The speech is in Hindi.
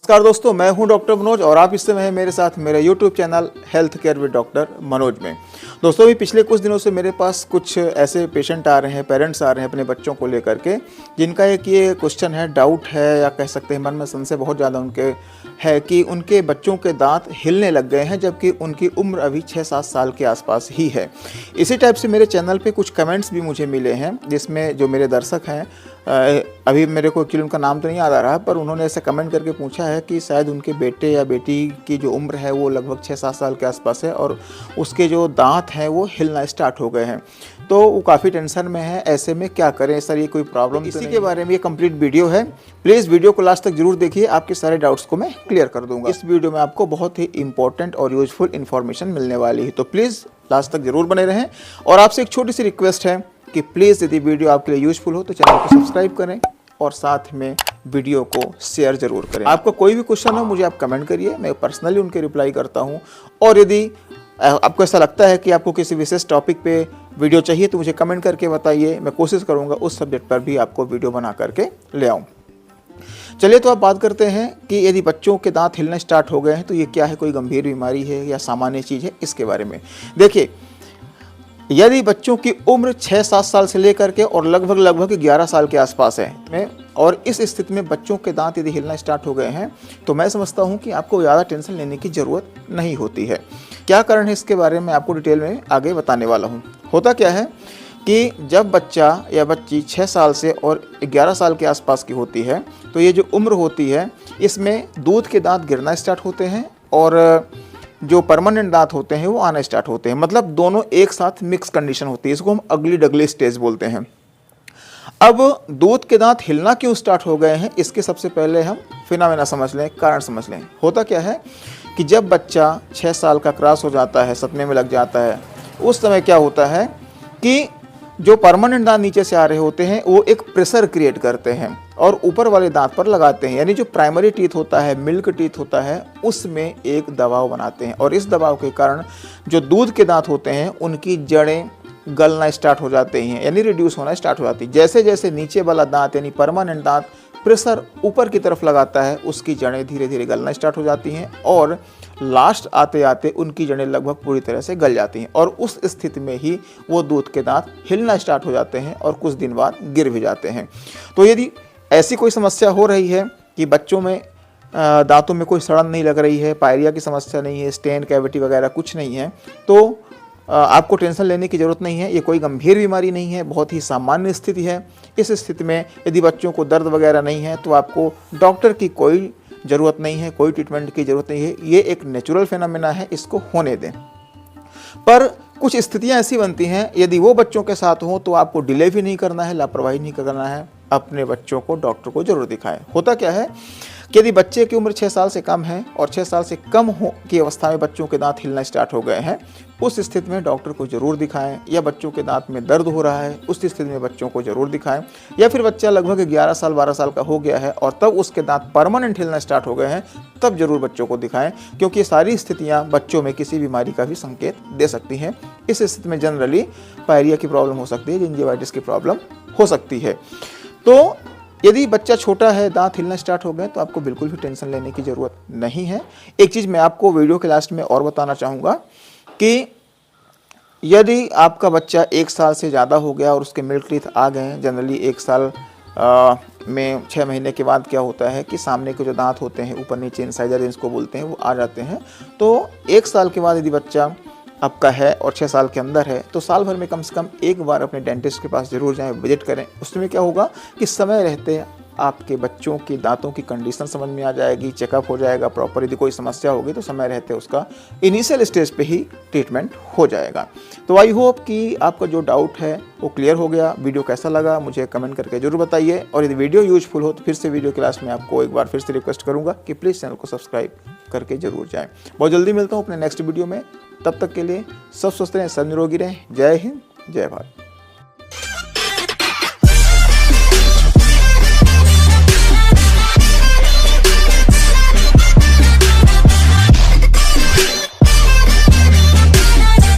नमस्कार दोस्तों, मैं हूं डॉक्टर मनोज और आप इस समय हैं मेरे साथ मेरे YouTube channel health care with doctor Manoj में। दोस्तों, भी पिछले कुछ दिनों से मेरे पास कुछ ऐसे पेशेंट आ रहे हैं, पेरेंट्स आ रहे हैं अपने बच्चों को लेकर के, जिनका एक ये क्वेश्चन है, डाउट है या कह सकते हैं मन में संशय बहुत ज़्यादा उनके है कि उनके बच्चों के दांत हिलने लग गए हैं, जबकि उनकी उम्र अभी 6-7 साल के आसपास ही है। इसी टाइप से मेरे चैनल पे कुछ कमेंट्स भी मुझे मिले हैं, जिसमें जो मेरे दर्शक हैं, अभी मेरे को एक्चुअली उनका नाम तो नहीं याद आ रहा, पर उन्होंने ऐसे कमेंट करके पूछा है कि शायद उनके बेटे या बेटी की जो उम्र है वो लगभग 6-7 साल के आसपास है और उसके जो दांत हैं वो हिलना स्टार्ट हो गए हैं। तो वो काफ़ी टेंशन में है, ऐसे में क्या करें सर, ये कोई प्रॉब्लम? इसी के बारे में ये कंप्लीट वीडियो है। प्लीज़ वीडियो को लास्ट तक जरूर देखिए, आपके सारे डाउट्स को मैं क्लियर कर दूंगा। इस वीडियो में आपको बहुत ही इंपॉर्टेंट और यूजफुल इन्फॉर्मेशन मिलने वाली है, तो प्लीज़ लास्ट तक जरूर बने रहें। और आपसे एक छोटी सी रिक्वेस्ट है कि प्लीज़ यदि वीडियो आपके लिए यूजफुल हो तो चैनल को सब्सक्राइब करें और साथ में वीडियो को शेयर जरूर करें। आपका कोई भी क्वेश्चन हो मुझे आप कमेंट करिए, मैं पर्सनली उनके रिप्लाई करता हूं। और यदि आपको ऐसा लगता है कि आपको किसी विशेष टॉपिक पे वीडियो चाहिए तो मुझे कमेंट करके बताइए, मैं कोशिश करूंगा उस सब्जेक्ट पर भी आपको वीडियो बना करके ले आऊँ। चलिए, तो आप बात करते हैं कि यदि बच्चों के दांत हिलना स्टार्ट हो गए हैं तो ये क्या है, कोई गंभीर बीमारी है या सामान्य चीज़ है, इसके बारे में देखिए। यदि बच्चों की उम्र 6-7 साल से लेकर के और लगभग 11 साल के आसपास है और इस स्थिति में बच्चों के दांत यदि हिलना स्टार्ट हो गए हैं तो मैं समझता हूं कि आपको ज़्यादा टेंशन लेने की ज़रूरत नहीं होती है। क्या कारण है इसके बारे में आपको डिटेल में आगे बताने वाला हूं। होता क्या है कि जब बच्चा या बच्ची 6 साल से और 11 साल के आसपास की होती है तो ये जो उम्र होती है इसमें दूध के दांत गिरना स्टार्ट होते हैं और जो परमानेंट दांत होते हैं वो आना स्टार्ट होते हैं। मतलब दोनों एक साथ मिक्स कंडीशन होती है, इसको हम अगली डगली स्टेज बोलते हैं। अब दूध के दांत हिलना क्यों स्टार्ट हो गए हैं, इसके सबसे पहले हम फिनोमेना समझ लें, कारण समझ लें। होता क्या है कि जब बच्चा 6 साल का क्रॉस हो जाता है, सतमे में लग जाता है, उस समय क्या होता है कि जो परमानेंट दांत नीचे से आ रहे होते हैं वो एक प्रेशर क्रिएट करते हैं और ऊपर वाले दांत पर लगाते हैं, यानी जो प्राइमरी टीथ होता है, मिल्क टीथ होता है, उसमें एक दबाव बनाते हैं और इस दबाव के कारण जो दूध के दांत होते हैं उनकी जड़ें गलना स्टार्ट हो जाते हैं, यानी रिड्यूस होना स्टार्ट हो जाती है। जैसे जैसे नीचे वाला दांत यानी परमानेंट दांत प्रेशर ऊपर की तरफ लगाता है, उसकी जड़ें धीरे धीरे गलना स्टार्ट हो जाती हैं और लास्ट आते आते उनकी जड़ें लगभग पूरी तरह से गल जाती हैं और उस स्थिति में ही वो दूध के दांत हिलना स्टार्ट हो जाते हैं और कुछ दिन बाद गिर भी जाते हैं। तो यदि ऐसी कोई समस्या हो रही है कि बच्चों में दांतों में कोई सड़न नहीं लग रही है, पायरिया की समस्या नहीं है, स्टेन कैविटी वगैरह कुछ नहीं है, तो आपको टेंशन लेने की ज़रूरत नहीं है। ये कोई गंभीर बीमारी नहीं है, बहुत ही सामान्य स्थिति है। इस स्थिति में यदि बच्चों को दर्द वगैरह नहीं है तो आपको डॉक्टर की कोई ज़रूरत नहीं है, कोई ट्रीटमेंट की ज़रूरत नहीं है। ये एक नेचुरल फिनोमेना है, इसको होने दें। पर कुछ स्थितियां ऐसी बनती हैं, यदि वो बच्चों के साथ हो तो आपको डिले भी नहीं करना है, लापरवाही नहीं करना है, अपने बच्चों को डॉक्टर को जरूर दिखाएं। होता क्या है कि यदि बच्चे की उम्र 6 साल से कम है और 6 साल से कम हो की अवस्था में बच्चों के दांत हिलना स्टार्ट हो गए हैं, उस स्थिति में डॉक्टर को जरूर दिखाएं। या बच्चों के दांत में दर्द हो रहा है, उस स्थिति में बच्चों को जरूर दिखाएं। या फिर बच्चा लगभग 11 साल 12 साल का हो गया है और तब उसके दांत परमानेंट हिलना स्टार्ट हो गए हैं, तब जरूर बच्चों को दिखाएं, क्योंकि ये सारी स्थितियाँ बच्चों में किसी बीमारी का भी संकेत दे सकती हैं। इस स्थिति में जनरली पायरिया की प्रॉब्लम हो सकती है, जिंजिवाइटिस की प्रॉब्लम हो सकती है। तो यदि बच्चा छोटा है, दांत हिलना स्टार्ट हो गए, तो आपको बिल्कुल भी टेंशन लेने की ज़रूरत नहीं है। एक चीज़ मैं आपको वीडियो के लास्ट में और बताना चाहूँगा कि यदि आपका बच्चा 1 साल से ज़्यादा हो गया और उसके मिल्क टीथ आ गए हैं, जनरली 1 साल में 6 महीने के बाद क्या होता है कि सामने के जो दांत होते हैं, ऊपर नीचे इंसाइजर जिसको बोलते हैं, वो आ जाते हैं। तो 1 साल के बाद यदि बच्चा आपका है और 6 साल के अंदर है तो साल भर में कम से कम एक बार अपने डेंटिस्ट के पास जरूर जाएं, विजिट करें। उसमें क्या होगा कि समय रहते आपके बच्चों की दांतों की कंडीशन समझ में आ जाएगी, चेकअप हो जाएगा प्रॉपर। यदि कोई समस्या होगी तो समय रहते उसका इनिशियल स्टेज पे ही ट्रीटमेंट हो जाएगा। तो आई होप कि आपका जो डाउट है वो क्लियर हो गया। वीडियो कैसा लगा मुझे कमेंट करके जरूर बताइए और यदि वीडियो यूजफुल हो तो फिर से वीडियो क्लास में आपको एक बार फिर से रिक्वेस्ट करूँगा कि प्लीज़ चैनल को सब्सक्राइब करके जरूर जाएँ। बहुत जल्दी मिलता हूँ अपने नेक्स्ट वीडियो में, तब तक के लिए सब स्वस्थ रहें, सब निरोगी रहें। जय हिंद, जय भारत।